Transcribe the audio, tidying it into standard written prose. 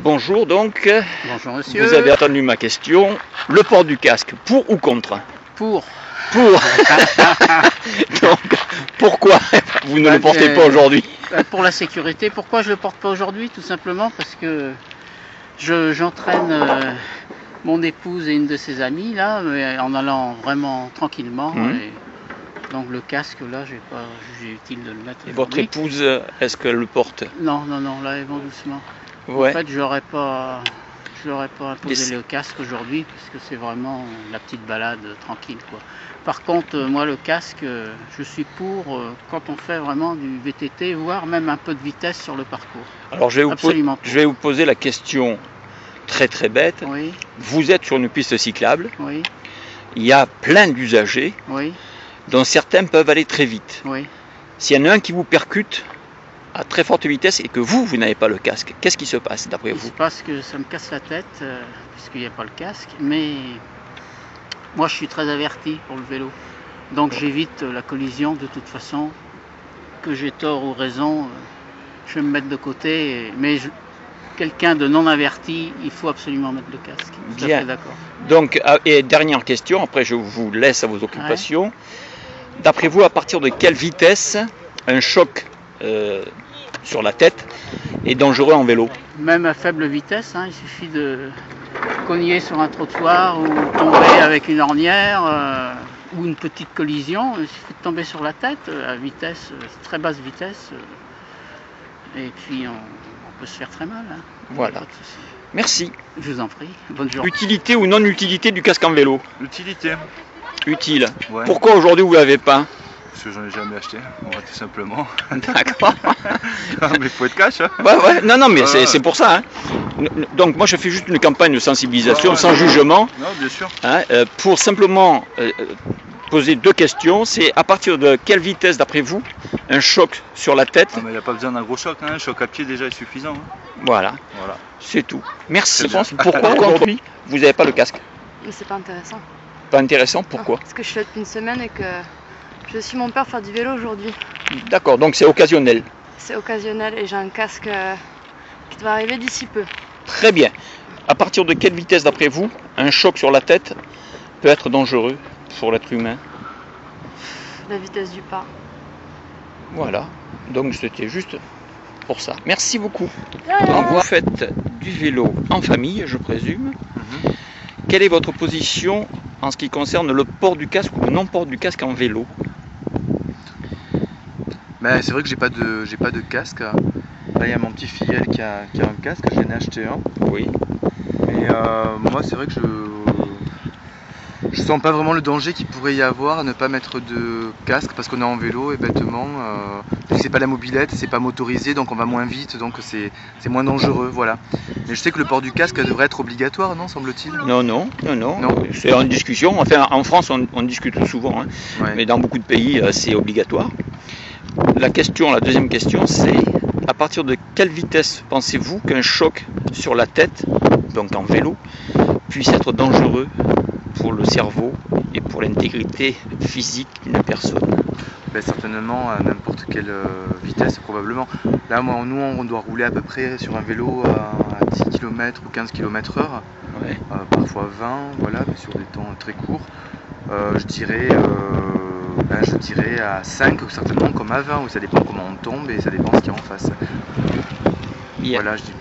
Bonjour donc. Bonjour monsieur. Vous avez entendu ma question. Le port du casque, pour ou contre? Pour. Pour. Donc, pourquoi vous ne le portez pas aujourd'hui? Pour la sécurité. Pourquoi je ne le porte pas aujourd'hui? Tout simplement parce que j'entraîne mon épouse et une de ses amies là, mais en allant vraiment tranquillement. Et donc le casque là, j'ai pas jugé utile de le mettre. Et votre épouse, est-ce qu'elle le porte? Non, là elle va doucement. Ouais. En fait, je n'aurais pas imposé le casque aujourd'hui parce que c'est vraiment la petite balade tranquille quoi. Par contre, moi le casque, je suis pour quand on fait vraiment du VTT, voire même un peu de vitesse sur le parcours. Alors je vais vous poser la question très bête. Oui. Vous êtes sur une piste cyclable. Oui. Il y a plein d'usagers. Oui. Dont certains peuvent aller très vite. Oui. S'il y en a un qui vous percute à très forte vitesse et que vous n'avez pas le casque, qu'est-ce qui se passe d'après vous? Il se passe que ça me casse la tête puisqu'il n'y a pas le casque, mais moi je suis très averti pour le vélo. Donc j'évite la collision de toute façon, que j'ai tort ou raison, je vais me mettre de côté, mais quelqu'un de non averti, il faut absolument mettre le casque. Bien. D'accord. Donc, et dernière question, après je vous laisse à vos occupations. Ouais. D'après vous, à partir de quelle vitesse un choc sur la tête est dangereux en vélo? Même à faible vitesse, il suffit de cogner sur un trottoir ou tomber avec une ornière ou une petite collision. Il suffit de tomber sur la tête à vitesse, très basse vitesse, et puis on peut se faire très mal. Voilà. Merci. Je vous en prie. Bonne journée. Utilité ou non-utilité du casque en vélo? Utilité. Utile. Ouais. Pourquoi aujourd'hui vous ne l'avez pas? Parce que j'en ai jamais acheté, tout simplement. D'accord. Mais il faut être cash. Ouais. Non, mais c'est pour ça. Donc moi je fais juste une campagne de sensibilisation sans jugement. Non, bien sûr. Pour simplement poser deux questions. C'est à partir de quelle vitesse d'après vous un choc sur la tête? Il n'y a pas besoin d'un gros choc, un choc à pied déjà est suffisant. Voilà. C'est tout. Merci. Pourquoi aujourd'hui vous n'avez pas le casque? Mais c'est pas intéressant. Pas intéressant, pourquoi? Parce que je suis là depuis une semaine et que je suis mon père faire du vélo aujourd'hui. D'accord, donc c'est occasionnel. C'est occasionnel et j'ai un casque qui doit arriver d'ici peu. Très bien. À partir de quelle vitesse d'après vous un choc sur la tête peut être dangereux pour l'être humain? La vitesse du pas. Voilà, donc c'était juste pour ça. Merci beaucoup. Donc vous faites du vélo en famille, je présume. Quelle est votre position en ce qui concerne le port du casque ou le non-port du casque en vélo? C'est vrai que j'ai pas de casque. Là il y a mon petit filleul qui a un casque, j'en ai acheté un. Oui. Mais moi c'est vrai que je sens pas vraiment le danger qu'il pourrait y avoir à ne pas mettre de casque parce qu'on est en vélo et bêtement c'est pas la mobilette, c'est pas motorisé donc on va moins vite donc c'est moins dangereux, voilà. Mais je sais que le port du casque devrait être obligatoire, non, semble-t-il? Non. C'est en discussion, enfin en France on discute souvent, mais dans beaucoup de pays c'est obligatoire. La deuxième question c'est à partir de quelle vitesse pensez-vous qu'un choc sur la tête, donc en vélo, puisse être dangereux pour le cerveau et pour l'intégrité physique d'une personne? Certainement à n'importe quelle vitesse probablement. Là nous on doit rouler à peu près sur un vélo à 10 km ou 15 km/h, parfois 20, voilà, mais sur des temps très courts. Je dirais à 5 certainement comme à 20, où ça dépend comment on tombe et ça dépend ce qu'il y a en face. Yeah. Voilà, je dis.